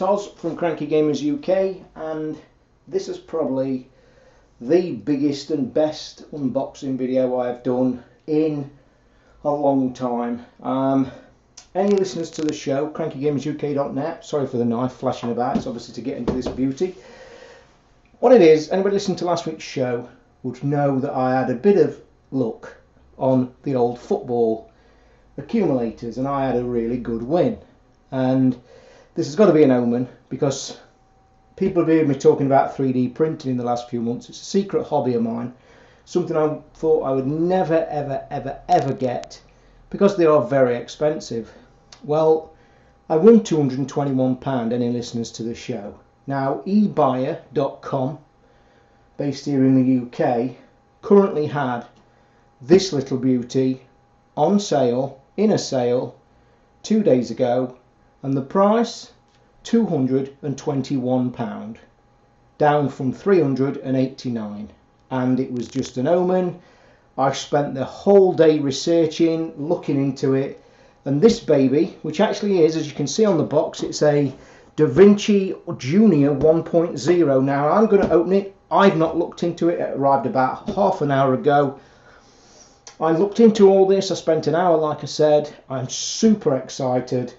it's Oz from Cranky Gamers UK, and this is probably the biggest and best unboxing video I've done in a long time. Any listeners to the show, crankygamersuk.net, sorry for the knife flashing about, it's obviously to get into this beauty. What it is, anybody listening to last week's show would know that I had a bit of luck on the old football accumulators and I had a really good win. And this has got to be an omen, because people have heard me talking about 3D printing in the last few months. It's a secret hobby of mine, something I thought I would never ever get because they are very expensive. Well, I won £221, any listeners to the show. Now, eBuyer.com, based here in the UK, currently had this little beauty on sale, in a sale, 2 days ago, and the price, £221, down from £389, and it was just an omen. I spent the whole day researching, looking into it, and this baby, which actually is, as you can see on the box, it's a DaVinci Junior 1.0. Now I'm going to open it. I've not looked into it. It arrived about half an hour ago. I looked into all this. I spent an hour, like I said. I'm super excited.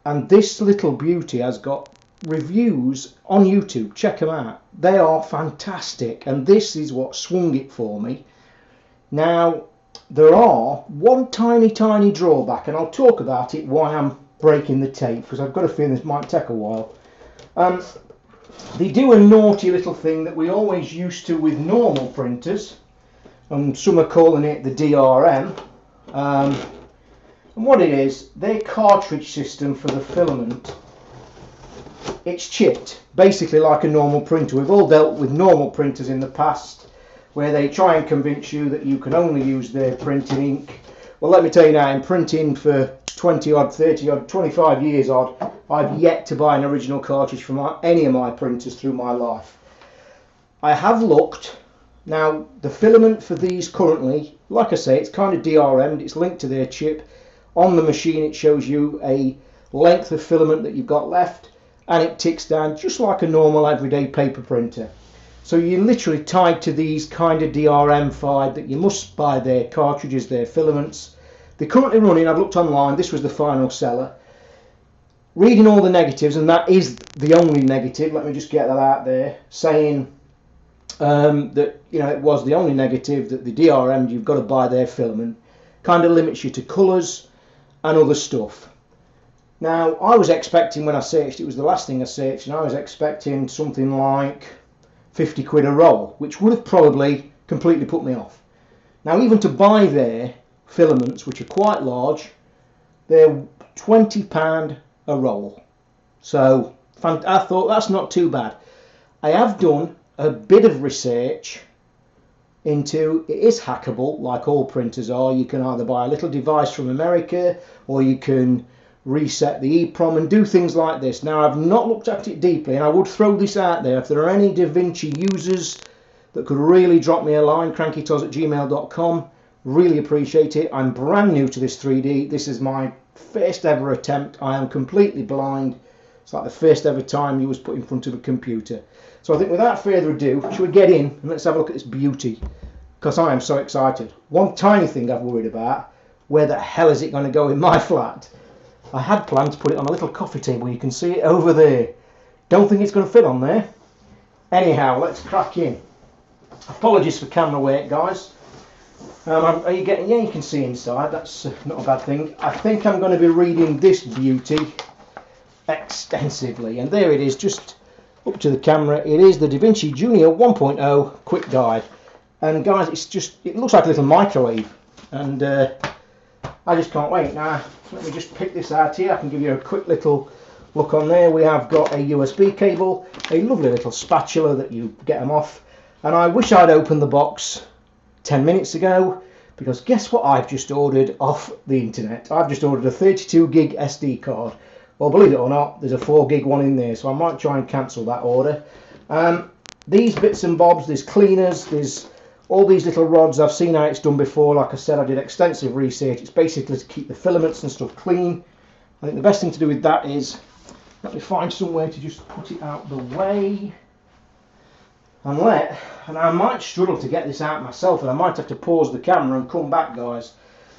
And this little beauty has got reviews on YouTube. Check them out. They are fantastic. And this is what swung it for me. Now, there are one tiny drawback. And I'll talk about it why I'm breaking the tape, because I've got a feeling this might take a while. They do a naughty little thing that we always used to with normal printers. And some are calling it the DRM. And what it is, their cartridge system for the filament, it's chipped, basically like a normal printer. We've all dealt with normal printers in the past where they try and convince you that you can only use their printing ink. Well, let me tell you now, in printing for 20 odd, 30 odd, 25 years odd, I've yet to buy an original cartridge from any of my printers through my life. I have looked. Now, the filament for these currently, like I say, it's kind of DRM'd, it's linked to their chip. On the machine it shows you a length of filament that you've got left, and it ticks down just like a normal everyday paper printer. So you're literally tied to these kind of DRM-fied that you must buy their cartridges, their filaments. They're currently running, I've looked online, this was the final seller. Reading all the negatives, and that is the only negative, let me just get that out there, saying that, you know, it was the only negative, that the DRM, you've got to buy their filament, kind of limits you to colours and other stuff. Now, I was expecting, when I searched, it was the last thing I searched, and I was expecting something like 50 quid a roll, which would have probably completely put me off. Now, even to buy their filaments, which are quite large, they're £20 a roll. So I thought that's not too bad. I have done a bit of research into, it is hackable like all printers are. You can either buy a little device from America, or you can reset the EEPROM and do things like this. Now, I've not looked at it deeply, and I would throw this out there. If there are any DaVinci users that could really drop me a line, crankytoz@gmail.com, really appreciate it. I'm brand new to this 3D. This is my first ever attempt. I am completely blind. It's like the first ever time you was put in front of a computer. So I think without further ado, should we get in and let's have a look at this beauty, because I am so excited. One tiny thing I've worried about, where the hell is it going to go in my flat? I had planned to put it on a little coffee table. You can see it over there. Don't think it's going to fit on there. Anyhow, let's crack in. Apologies for camera work, guys. Are you getting? Yeah, you can see inside. That's not a bad thing. I think I'm going to be reading this beauty extensively, and there it is, just up to the camera. It is the DaVinci Junior 1.0 quick guide, and guys, it looks like a little microwave, and I just can't wait. Now, let me just pick this out here. I can give you a quick little look on there. We have got a USB cable, a lovely little spatula that you get them off, and I wish I'd opened the box 10 minutes ago, because guess what I've just ordered off the internet? I've just ordered a 32 gig SD card. Well, believe it or not, there's a 4 gig one in there, so I might try and cancel that order. These bits and bobs, there's cleaners, there's all these little rods. I've seen how it's done before. Like I said, I did extensive research. It's basically to keep the filaments and stuff clean. I think the best thing to do with that is, Let me find somewhere to just put it out the way. And I might struggle to get this out myself, and I might have to pause the camera and come back, guys,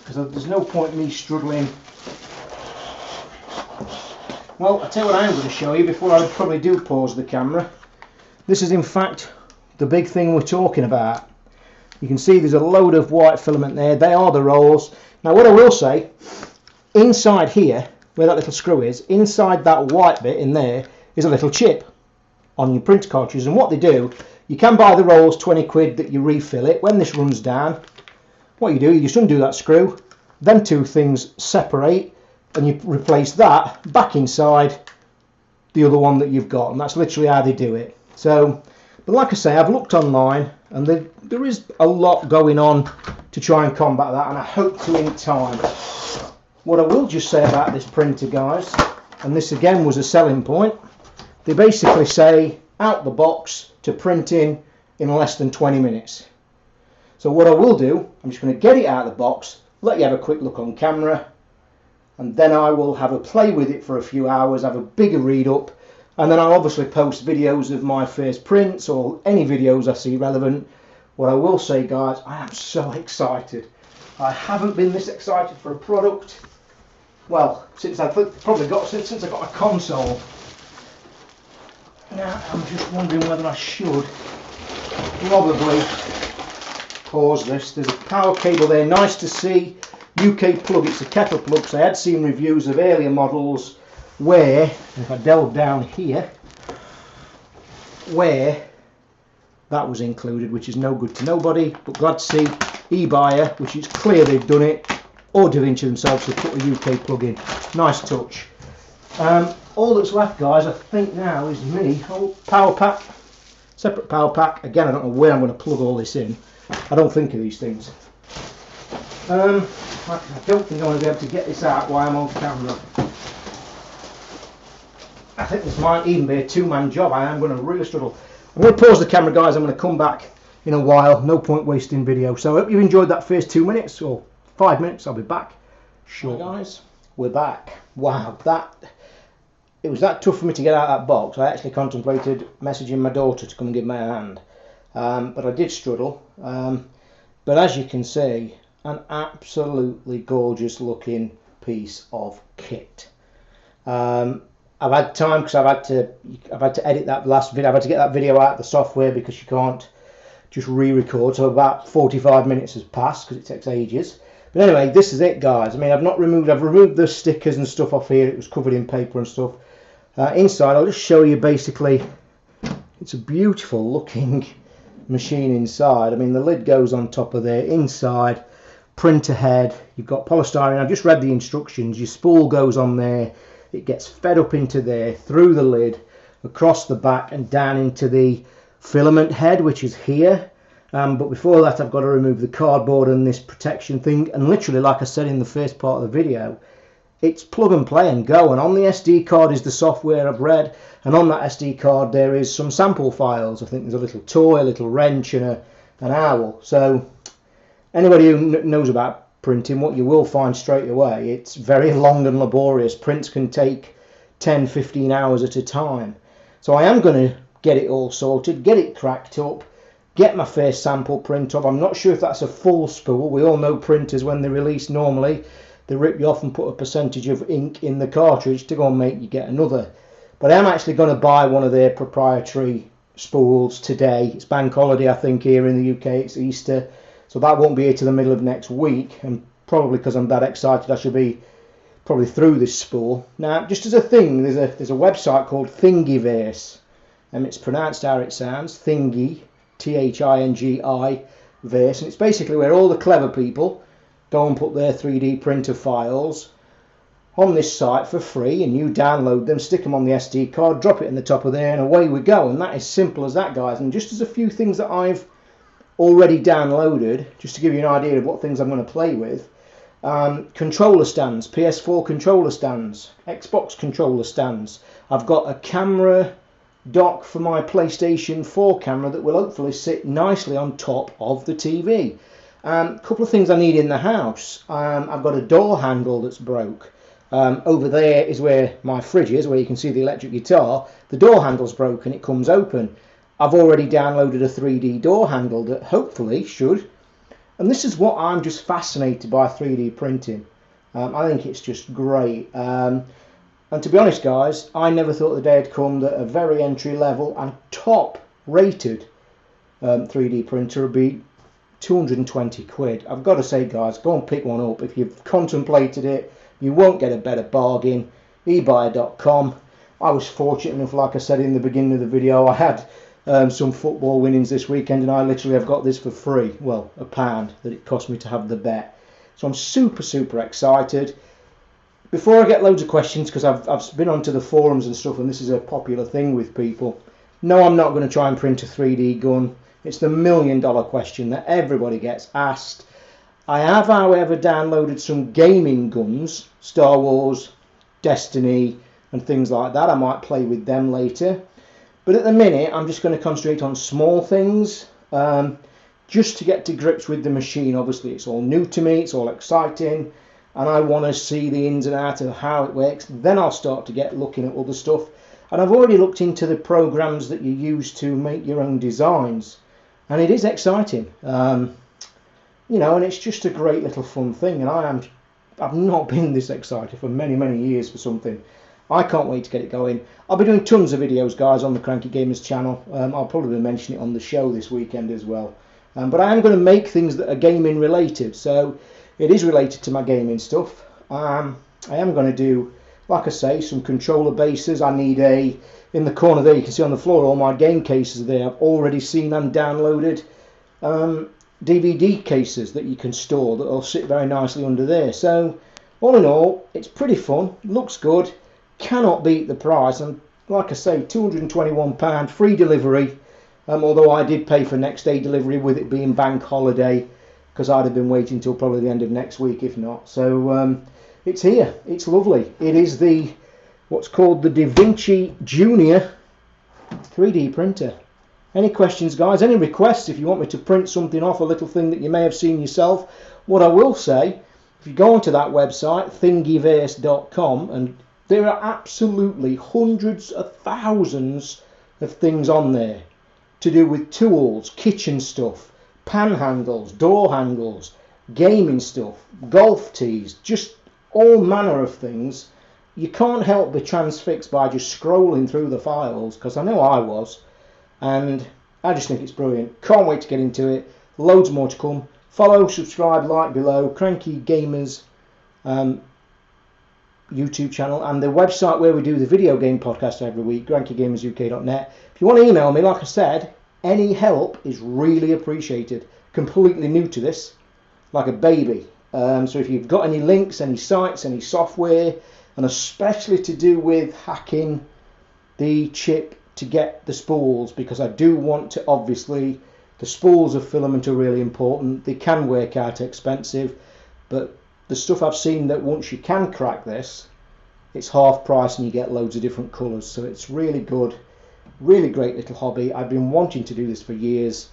because there's no point me struggling. Well, I'll tell you what I'm going to show you before I probably do pause the camera. This is in fact the big thing we're talking about. You can see there's a load of white filament there. They are the rolls. Now what I will say, inside here, where that little screw is, inside that white bit in there is a little chip on your printer cartridge, and what they do, you can buy the rolls 20 quid that you refill it. When this runs down, what you do, you just undo that screw, then two things separate, and you replace that back inside the other one that you've got, and that's literally how they do it. So, but like I say, I've looked online, and there is a lot going on to try and combat that, and I hope to in time. What I will just say about this printer, guys, and this again was a selling point, they basically say out the box to print in less than 20 minutes. So what I will do, I'm just going to get it out of the box, let you have a quick look on camera, and then I will have a play with it for a few hours, have a bigger read up, and then I'll obviously post videos of my first prints or any videos I see relevant. What I will say, guys, I am so excited. I haven't been this excited for a product, well, since I got a console. Now I'm just wondering whether I should probably pause this. There's a power cable there, nice to see. UK plug, it's a kettle plug, so I had seen reviews of earlier models where, if I delve down here, where that was included, which is no good to nobody, but glad to see eBuyer, which is clear they've done it, or DaVinci themselves, to put a UK plug in. Nice touch. All that's left, guys, I think now is me. Power pack, separate power pack. Again, I don't know where I'm going to plug all this in. I don't think of these things. I don't think I'm going to be able to get this out while I'm on camera. I think this might even be a two-man job. I am going to really struggle. I'm going to pause the camera, guys. I'm going to come back in a while. No point wasting video. So I hope you enjoyed that first 2 minutes or 5 minutes. I'll be back. Sure, guys, we're back. Wow, it was that tough for me to get out of that box. I actually contemplated messaging my daughter to come and give me a hand, but I did struggle. But as you can see, an absolutely gorgeous looking piece of kit. I've had time because I've had to edit that last video. I've had to get that video out of the software because you can't just re-record. So about 45 minutes has passed because it takes ages. But anyway, this is it, guys. I mean, I've removed the stickers and stuff off here. It was covered in paper and stuff. Inside, I'll just show you basically. It's a beautiful looking machine inside. I mean, the lid goes on top of there. Inside, printer head. You've got polystyrene. I've just read the instructions. Your spool goes on there. It gets fed up into there, through the lid, across the back and down into the filament head, which is here. But before that, I've got to remove the cardboard and this protection thing. And literally, like I said in the first part of the video, it's plug and play and go. And on the SD card is the software I've read. And on that SD card, there is some sample files. I think there's a little toy, a little wrench and an owl. So anybody who knows about printing, what you will find straight away, it's very long and laborious. Prints can take 10-15 hours at a time. So I am going to get it all sorted, get it cracked up, get my first sample print up. I'm not sure if that's a full spool. We all know printers, when they release normally, they rip you off and put a percentage of ink in the cartridge to go and make you get another. But I am actually going to buy one of their proprietary spools today. It's bank holiday, I think, here in the UK. It's Easter. So that won't be here to the middle of next week, and probably because I'm that excited, I should be probably through this spool. Now, just as a thing, there's a website called Thingiverse, and it's pronounced how it sounds, Thingy, Thingi verse, and it's basically where all the clever people go and put their 3D printer files on this site for free, and you download them, stick them on the SD card, drop it in the top of there, and away we go. And that is simple as that, guys. And just as a few things that I've already downloaded, just to give you an idea of what things I'm going to play with. Controller stands, PS4 controller stands, Xbox controller stands. I've got a camera dock for my PlayStation 4 camera that will hopefully sit nicely on top of the TV. A couple of things I need in the house. I've got a door handle that's broke. Over there is where my fridge is, where you can see the electric guitar. The door handle's broken, it comes open. I've already downloaded a 3D door handle that hopefully should. And this is what I'm just fascinated by 3D printing. I think it's just great. And to be honest, guys, I never thought the day had come that a very entry level and top rated 3D printer would be 220 quid. I've got to say, guys, go and pick one up. If you've contemplated it, you won't get a better bargain. eBuyer.com. I was fortunate enough, like I said in the beginning of the video, I had some football winnings this weekend, and I literally have got this for free. Well, £1 that it cost me to have the bet. So I'm super excited. Before I get loads of questions, because I've been onto the forums and stuff, and this is a popular thing with people. No, I'm not going to try and print a 3D gun. It's the $1 million question that everybody gets asked. I have, however, downloaded some gaming guns, Star Wars, Destiny, and things like that. I might play with them later. But at the minute, I'm just going to concentrate on small things, just to get to grips with the machine. Obviously, it's all new to me, it's all exciting, and I want to see the ins and outs of how it works. Then I'll start to get looking at other stuff. And I've already looked into the programs that you use to make your own designs, and it is exciting. You know, and it's just a great little fun thing, and I've not been this excited for many years for something. I can't wait to get it going. I'll be doing tons of videos, guys, on the Cranky Gamers channel. I'll probably mention it on the show this weekend as well. But I am going to make things that are gaming related, so it is related to my gaming stuff. I am going to do, like I say, some controller bases. I need in the corner there, you can see on the floor, all my game cases there. I've already seen and downloaded DVD cases that you can store that will sit very nicely under there. So all in all, it's pretty fun, looks good, cannot beat the price, and like I say, £221, free delivery, although I did pay for next day delivery with it being bank holiday, because I'd have been waiting until probably the end of next week if not. So it's here, it's lovely. It is the what's called the DaVinci Junior 3D printer. Any questions, guys? Any requests? If you want me to print something off, a little thing that you may have seen yourself. What I will say, if you go onto that website, thingiverse.com, and there are absolutely hundreds of thousands of things on there to do with tools, kitchen stuff, pan handles, door handles, gaming stuff, golf tees, just all manner of things. You can't help but transfixed by just scrolling through the files, because I know I was. And I just think it's brilliant. Can't wait to get into it. Loads more to come. Follow, subscribe, like below. Cranky Gamers YouTube channel, and the website where we do the video game podcast every week, crankygamersuk.net. If you want to email me, like I said, any help is really appreciated. Completely new to this, like a baby. So if you've got any links, any sites, any software, and especially to do with hacking the chip to get the spools, because I do want to, obviously, the spools of filament are really important. They can work out expensive, but the stuff I've seen that once you can crack this, it's half price and you get loads of different colours. So it's really good, really great little hobby. I've been wanting to do this for years,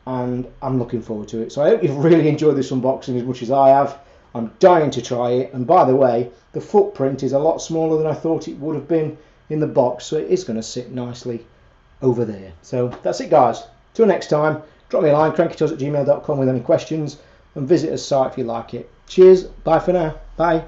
and I'm looking forward to it. So I hope you've really enjoyed this unboxing as much as I have. I'm dying to try it, and by the way, the footprint is a lot smaller than I thought it would have been in the box, so it is going to sit nicely over there. So that's it, guys. Till next time, drop me a line, crankytoes@gmail.com with any questions, and visit our site if you like it. Cheers, bye for now, bye.